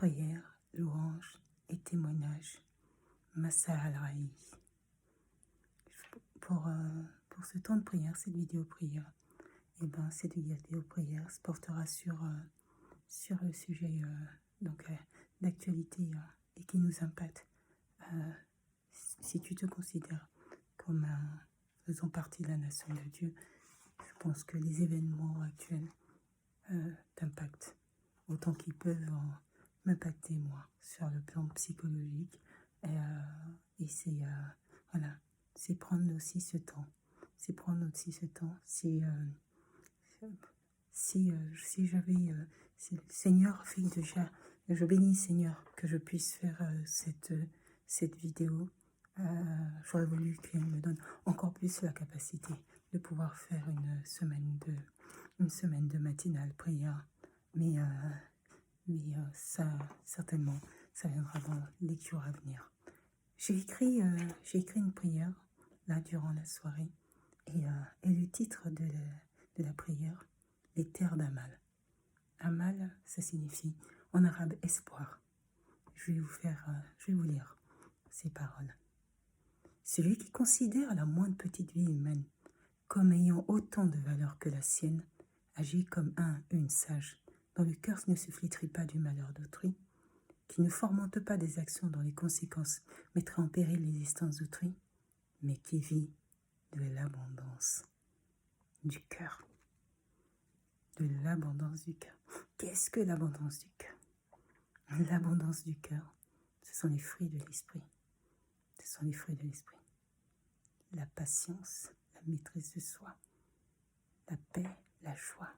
Prière, louange et témoignage. Massa al-Raï. Pour ce temps de prière, cette vidéo prière, cette vidéo prière se portera sur le sujet d'actualité et qui nous impacte. Si tu te considères comme faisant partie de la nation de Dieu, je pense que les événements actuels t'impactent autant qu'ils peuvent m'impacter moi sur le plan psychologique. Et c'est prendre aussi ce temps. C'est prendre aussi ce temps. Si le Seigneur fait déjà, je bénis Seigneur que je puisse faire cette vidéo. J'aurais voulu qu'il me donne encore plus la capacité de pouvoir faire une semaine de matinale prière. Mais ça, certainement, ça viendra dans les jours à venir. J'ai écrit une prière là durant la soirée et le titre de la prière, les terres d'Amal. Amal, ça signifie en arabe espoir. Je vais vous lire ces paroles. Celui qui considère la moindre petite vie humaine comme ayant autant de valeur que la sienne agit comme une sage, dont le cœur ne se flétrit pas du malheur d'autrui, qui ne fomente pas des actions dont les conséquences mettraient en péril l'existence d'autrui, mais qui vit de l'abondance du cœur. De l'abondance du cœur. Qu'est-ce que l'abondance du cœur? L'abondance du cœur, ce sont les fruits de l'esprit. Ce sont les fruits de l'esprit. La patience, la maîtrise de soi, la paix, la joie,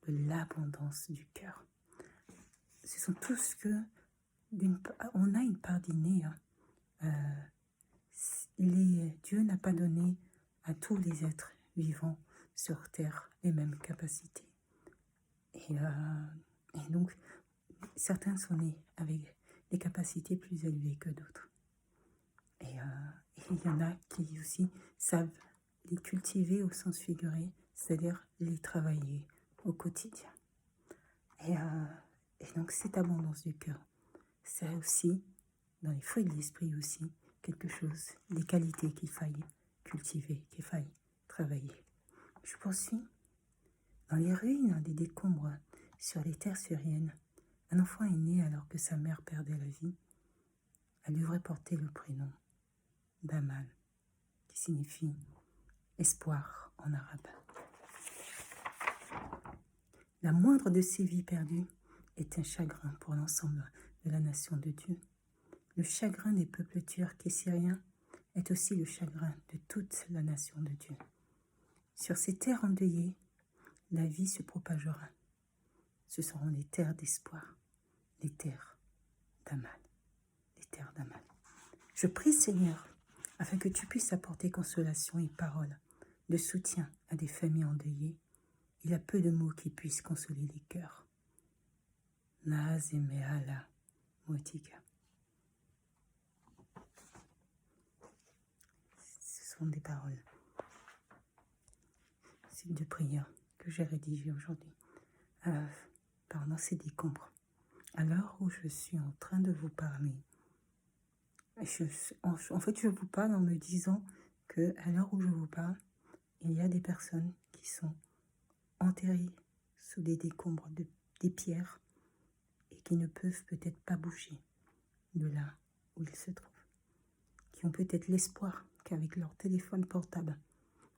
de l'abondance du cœur. Ce sont tout ce que on a une part d'inné. Dieu n'a pas donné à tous les êtres vivants sur terre les mêmes capacités. Et donc, certains sont nés avec des capacités plus élevées que d'autres. Et il y en a qui aussi savent les cultiver au sens figuré, c'est-à-dire les travailler au quotidien. Et donc, cette abondance du cœur, c'est aussi, dans les fruits de l'esprit aussi, quelque chose, des qualités qu'il faille cultiver, qu'il faille travailler. Je poursuis. Dans les ruines des décombres sur les terres syriennes, un enfant est né alors que sa mère perdait la vie. Elle devrait porter le prénom d'Amal, qui signifie espoir en arabe. La moindre de ces vies perdues est un chagrin pour l'ensemble de la nation de Dieu. Le chagrin des peuples turcs et syriens est aussi le chagrin de toute la nation de Dieu. Sur ces terres endeuillées, la vie se propagera. Ce seront les terres d'espoir, les terres d'Amal, les terres d'Amal. Je prie, Seigneur, afin que tu puisses apporter consolation et parole de soutien à des familles endeuillées. Il y a peu de mots qui puissent consoler les cœurs. Naazemehala Motika. Ce sont des paroles de prière que j'ai rédigées aujourd'hui pendant ces décombres. À l'heure où je suis en train de vous parler, je vous parle en me disant que à l'heure où je vous parle, il y a des personnes qui sont enterrées sous des décombres des pierres et qui ne peuvent peut-être pas bouger de là où ils se trouvent, qui ont peut-être l'espoir qu'avec leur téléphone portable,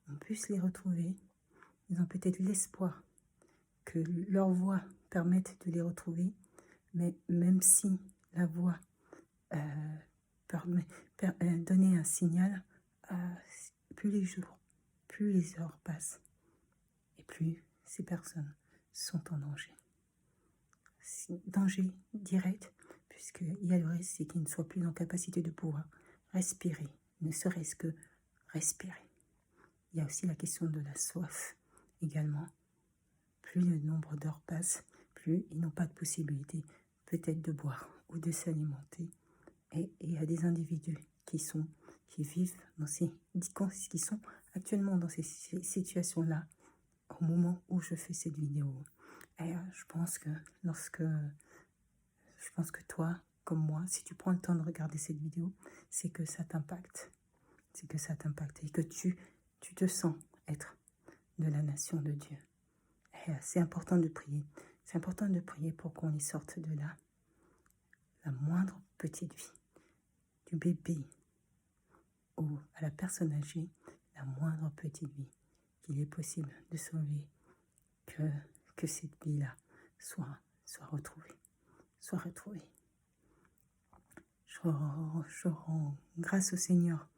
on puisse les retrouver. Ils ont peut-être l'espoir que leur voix permette de les retrouver, mais même si la voix donner un signal, plus les jours, plus les heures passent, et plus ces personnes sont en danger. Danger direct, puisqu'il y a le risque, c'est qu'ils ne soient plus en capacité de pouvoir respirer, ne serait-ce que respirer. Il y a aussi la question de la soif également. Plus le nombre d'heures passe, plus ils n'ont pas de possibilité peut-être de boire ou de s'alimenter. Et il y a des individus qui vivent qui sont actuellement dans ces situations-là au moment où je fais cette vidéo. Et je pense que pense que toi, comme moi, si tu prends le temps de regarder cette vidéo, c'est que ça t'impacte. C'est que ça t'impacte et que tu te sens être de la nation de Dieu. C'est important de prier. C'est important de prier pour qu'on y sorte de là. La moindre petite vie, du bébé ou à la personne âgée, la moindre petite vie qu'il est possible de sauver, que cette vie-là soit retrouvée. Soit retrouvée. Je rends grâce au Seigneur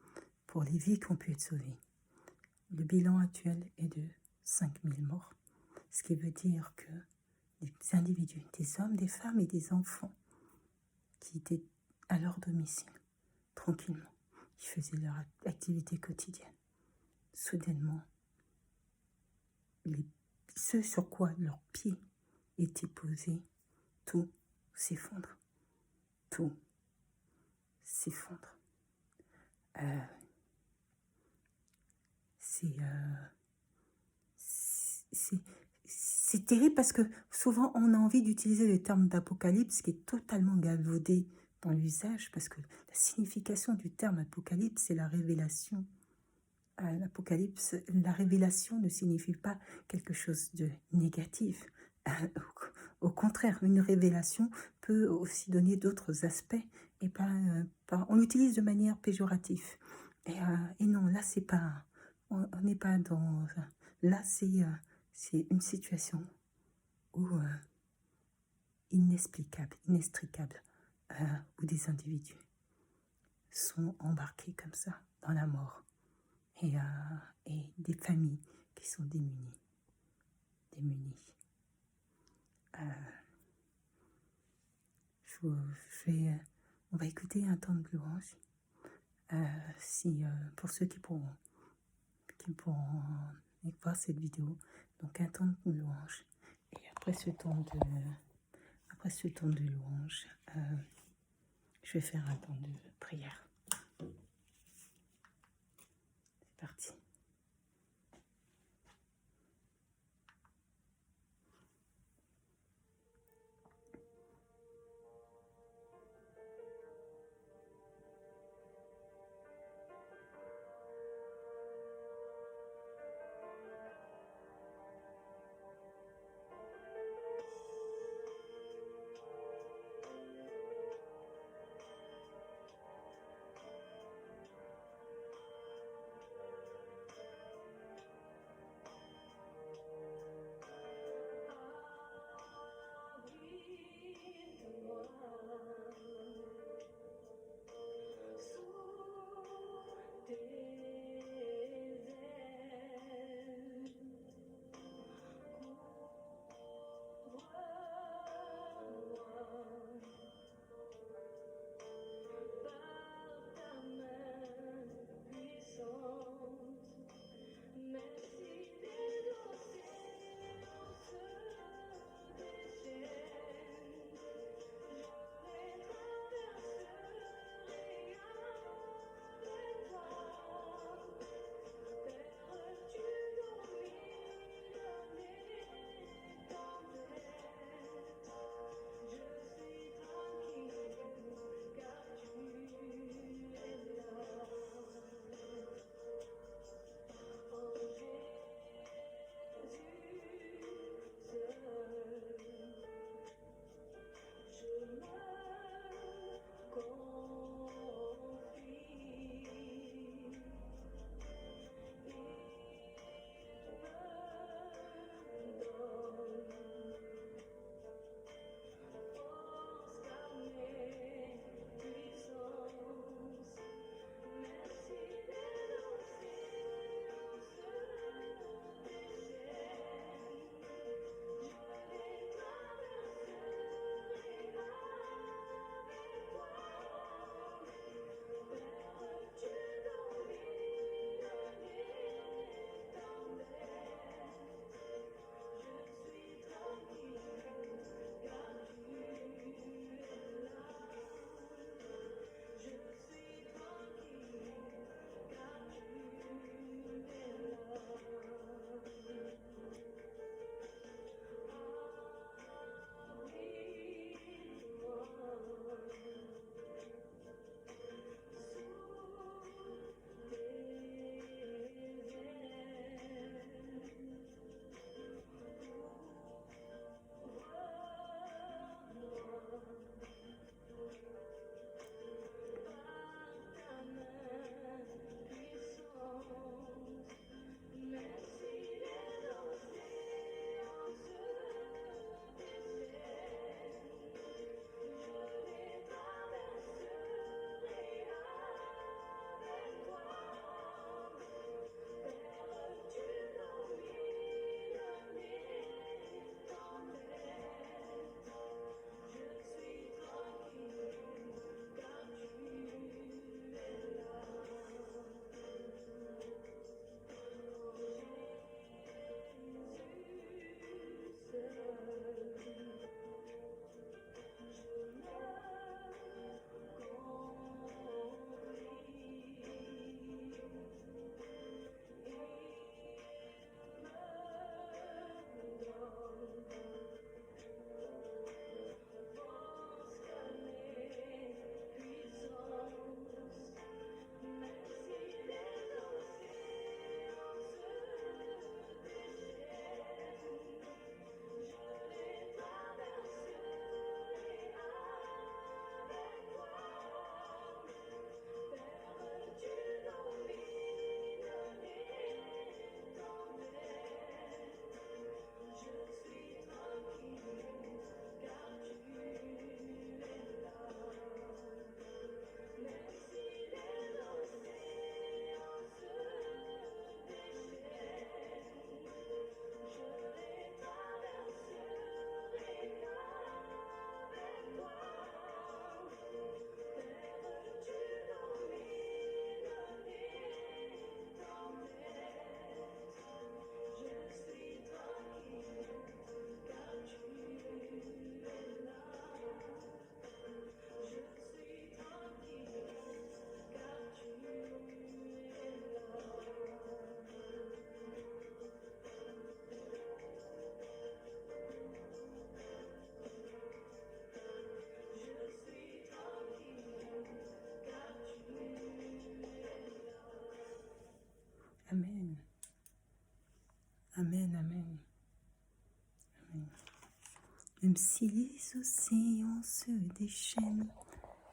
pour les vies qui ont pu être sauvées. Le bilan actuel est de 5000 morts, ce qui veut dire que des individus, des hommes, des femmes et des enfants qui étaient à leur domicile, tranquillement, qui faisaient leur activité quotidienne. Soudainement, ce sur quoi leurs pieds étaient posés, tout s'effondre. Tout s'effondre. C'est terrible parce que souvent on a envie d'utiliser le terme d'apocalypse qui est totalement galvaudé dans l'usage parce que la signification du terme apocalypse, c'est la révélation. L'apocalypse, la révélation ne signifie pas quelque chose de négatif. Au contraire, une révélation peut aussi donner d'autres aspects et on l'utilise de manière péjorative. Et non, là c'est pas, on n'est pas dans, là c'est une situation où inexplicable, inextricable, où des individus sont embarqués comme ça dans la mort et des familles qui sont démunies. On va écouter un temps de louange. Pour ceux qui pourront voir cette vidéo, donc un temps de louange. Et après ce temps de louange, je vais faire un temps de prière. C'est parti. Même si les océans se déchaînent,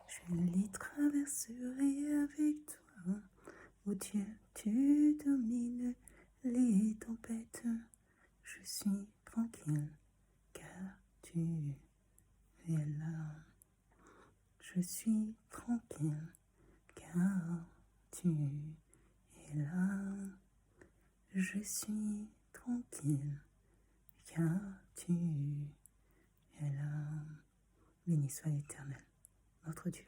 je les traverserai avec toi. Oh Dieu, tu domines les tempêtes. Je suis tranquille, car tu es là. Je suis tranquille, car tu es là. Je suis tranquille, car tu es là. Béni soit l'Éternel, notre Dieu.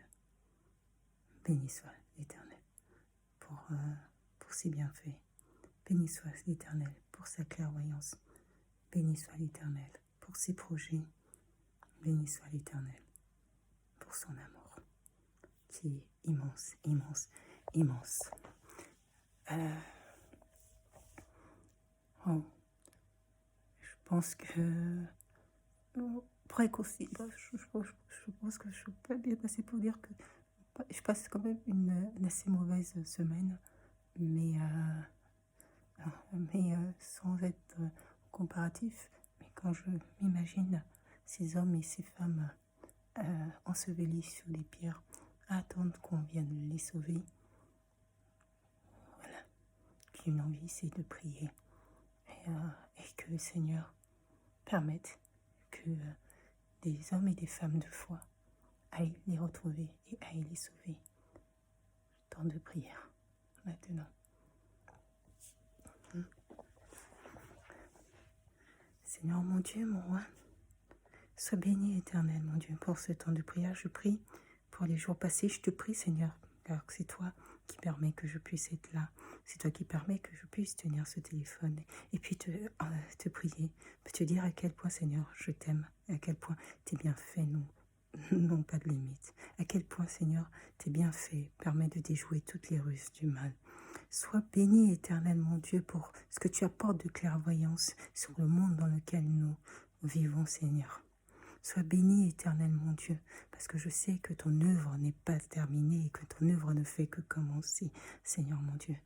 Béni soit l'Éternel pour ses bienfaits. Béni soit l'Éternel pour sa clairvoyance. Béni soit l'Éternel pour ses projets. Béni soit l'Éternel pour son amour, qui est immense, immense, immense. Je pense que pour aussi, je pense que je suis pas bien passée pour dire que je passe quand même une assez mauvaise semaine, mais sans être comparatif. Mais quand je m'imagine ces hommes et ces femmes ensevelis sous des pierres, à attendre qu'on vienne les sauver, voilà, j'ai une envie, c'est de prier et que le Seigneur permette que des hommes et des femmes de foi aillent les retrouver et aillent les sauver. Temps de prière maintenant. Seigneur mon Dieu, mon roi, sois béni éternel mon Dieu pour ce temps de prière. Je prie pour les jours passés. Je te prie Seigneur, car c'est toi qui permets que je puisse être là. C'est toi qui permets que je puisse tenir ce téléphone et puis te prier, te dire à quel point Seigneur je t'aime, à quel point tes bienfaits n'ont pas de limite, à quel point Seigneur tes bienfaits permettent de déjouer toutes les ruses du mal. Sois béni éternel mon Dieu pour ce que tu apportes de clairvoyance sur le monde dans lequel nous vivons Seigneur. Sois béni éternel mon Dieu, parce que je sais que ton œuvre n'est pas terminée et que ton œuvre ne fait que commencer, Seigneur mon Dieu.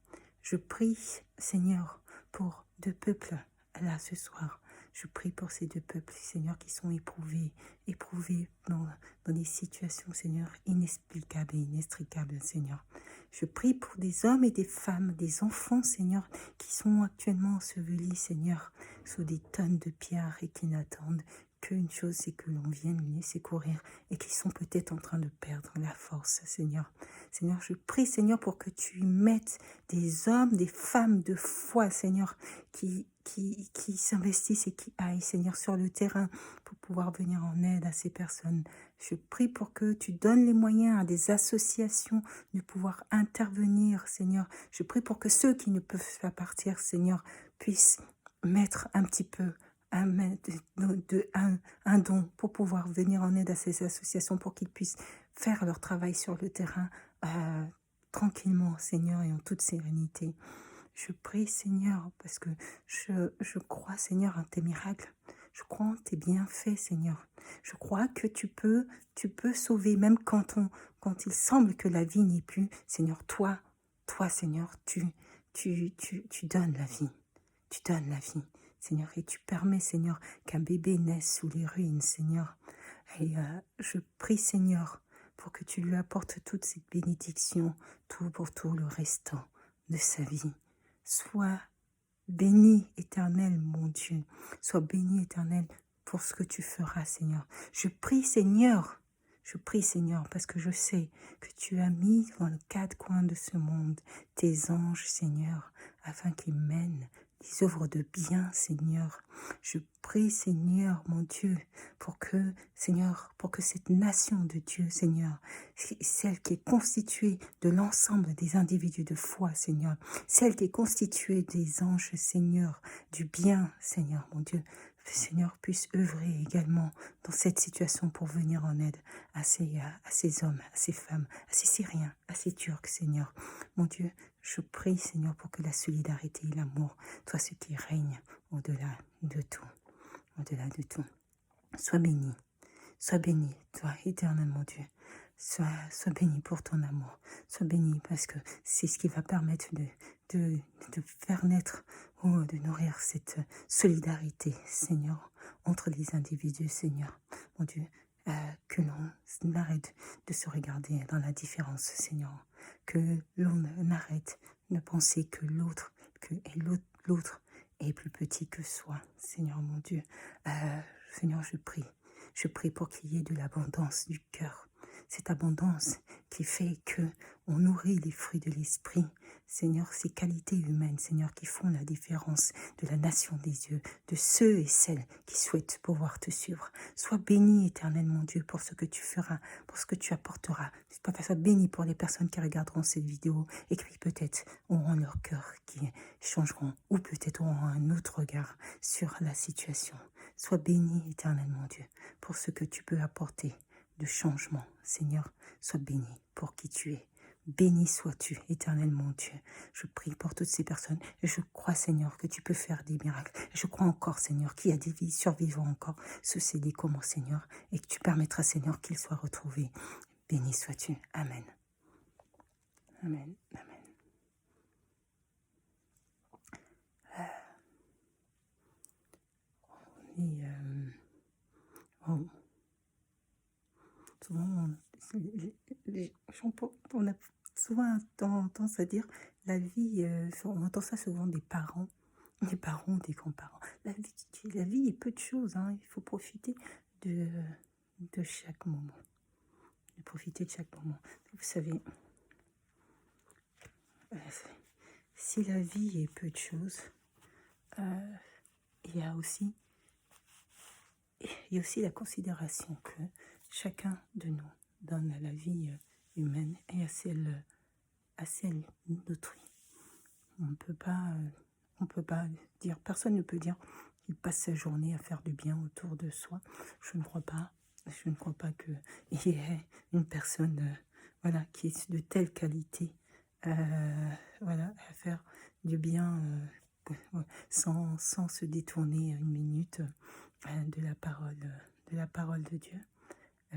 Je prie, Seigneur, pour deux peuples là ce soir. Je prie pour ces deux peuples, Seigneur, qui sont éprouvés dans des situations, Seigneur, inexplicables et inextricables, Seigneur. Je prie pour des hommes et des femmes, des enfants, Seigneur, qui sont actuellement ensevelis, Seigneur, sous des tonnes de pierres et qui n'attendent qu'une chose, c'est que l'on vienne les secourir et qui sont peut-être en train de perdre la force, Seigneur. Seigneur, je prie, Seigneur, pour que tu mettes des hommes, des femmes de foi, Seigneur, qui s'investissent et qui aillent, Seigneur, sur le terrain pour pouvoir venir en aide à ces personnes. Je prie pour que tu donnes les moyens à des associations de pouvoir intervenir, Seigneur. Je prie pour que ceux qui ne peuvent pas partir, Seigneur, puissent mettre un petit peu un don pour pouvoir venir en aide à ces associations pour qu'ils puissent faire leur travail sur le terrain tranquillement, Seigneur, et en toute sérénité. Je prie, Seigneur, parce que je crois, Seigneur, en tes miracles. Je crois en tes bienfaits, Seigneur. Je crois que tu peux sauver, même quand il semble que la vie n'est plus. Seigneur, toi, Seigneur, tu donnes la vie. Tu donnes la vie, Seigneur, et tu permets, Seigneur, qu'un bébé naisse sous les ruines, Seigneur. Et je prie, Seigneur, pour que tu lui apportes toute cette bénédiction, tout pour tout le restant de sa vie. Sois béni, éternel, mon Dieu. Sois béni, éternel, pour ce que tu feras, Seigneur. Je prie, Seigneur, parce que je sais que tu as mis dans les quatre coins de ce monde tes anges, Seigneur, afin qu'ils mènent des œuvres de bien, Seigneur. Je prie, Seigneur, mon Dieu, pour que cette nation de Dieu, Seigneur, celle qui est constituée de l'ensemble des individus de foi, Seigneur, celle qui est constituée des anges, Seigneur, du bien, Seigneur, mon Dieu, Seigneur, puisse œuvrer également dans cette situation pour venir en aide à ces hommes, à ces femmes, à ces Syriens, à ces Turcs, Seigneur. Mon Dieu, je prie, Seigneur, pour que la solidarité et l'amour soient ce qui règne au-delà de tout. Au-delà de tout. Sois béni, toi, éternel, mon Dieu. Sois béni pour ton amour. Sois béni parce que c'est ce qui va permettre de faire naître ou de nourrir cette solidarité, Seigneur, entre les individus, Seigneur. Mon Dieu, que l'on arrête de se regarder dans la différence, Seigneur. Que l'on arrête de penser que l'autre est plus petit que soi, Seigneur mon Dieu. Seigneur, je prie. Je prie pour qu'il y ait de l'abondance du cœur. Cette abondance qui fait que on nourrit les fruits de l'esprit. Seigneur, ces qualités humaines, Seigneur, qui font la différence de la nation des dieux, de ceux et celles qui souhaitent pouvoir te suivre. Sois béni, Éternel, mon Dieu, pour ce que tu feras, pour ce que tu apporteras. Sois béni pour les personnes qui regarderont cette vidéo et qui peut-être auront leur cœur qui changeront ou peut-être auront un autre regard sur la situation. Sois béni, Éternel, mon Dieu, pour ce que tu peux apporter de changement. Seigneur, sois béni pour qui tu es. Béni sois-tu, Éternel mon Dieu. Je prie pour toutes ces personnes et je crois, Seigneur, que tu peux faire des miracles. Je crois encore, Seigneur, qu'il y a des vies survivants encore sous ces décombres, Seigneur, et que tu permettras, Seigneur, qu'ils soient retrouvés. Béni sois-tu. Amen. Amen. Amen. Et souvent, les gens, on a souvent tendance à dire la vie, on entend ça souvent des parents, des grands-parents. La vie est peu de choses, hein, il faut profiter de chaque moment. De profiter de chaque moment. Vous savez, si la vie est peu de choses, il y a aussi la considération que chacun de nous donne à la vie humaine et à celle d'autrui. On ne peut pas dire, personne ne peut dire qu'il passe sa journée à faire du bien autour de soi. Je ne crois pas qu'il y ait une personne qui est de telle qualité à faire du bien sans se détourner une minute de la parole de Dieu.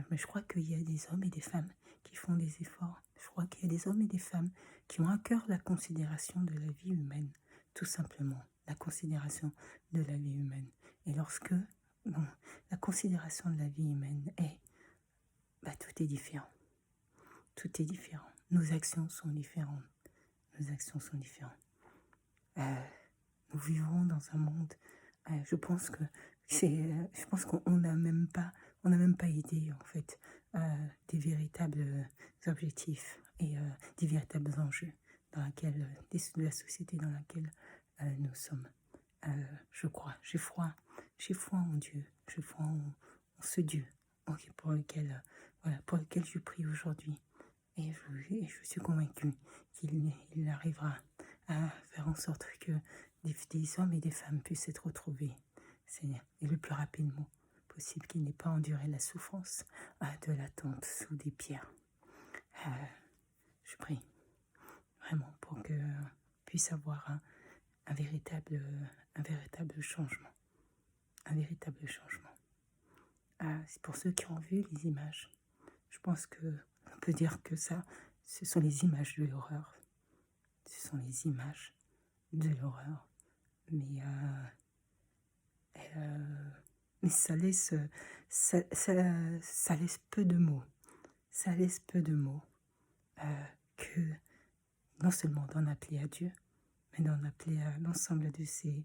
Mais je crois qu'il y a des hommes et des femmes qui font des efforts. Je crois qu'il y a des hommes et des femmes qui ont à cœur la considération de la vie humaine, tout simplement, la considération de la vie humaine. Et lorsque la considération de la vie humaine est, tout est différent. Tout est différent. Nos actions sont différentes. Nous vivons dans un monde, je pense qu'on n'a même pas idée en fait des véritables objectifs et des véritables enjeux de la société dans laquelle nous sommes. J'ai foi en Dieu, j'ai foi en ce Dieu pour lequel je prie aujourd'hui. Et je suis convaincue qu'il arrivera à faire en sorte que des hommes et des femmes puissent être retrouvés, Seigneur, et le plus rapidement possible, qu'ils n'aient pas enduré la souffrance de l'attente sous des pierres. Je prie vraiment pour que puisse avoir un véritable changement. Un véritable changement. C'est pour ceux qui ont vu les images. Je pense qu'on peut dire que ce sont les images de l'horreur. Ce sont les images de l'horreur. Mais ça laisse peu de mots. Ça laisse peu de mots que non seulement d'en appeler à Dieu, mais d'en appeler à l'ensemble de ces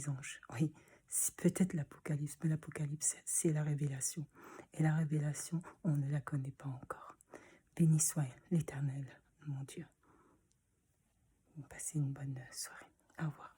anges. Oui, c'est peut-être l'Apocalypse, mais l'Apocalypse, c'est la révélation. Et la révélation, on ne la connaît pas encore. Béni soit l'Éternel, mon Dieu. Passez une bonne soirée. Au revoir.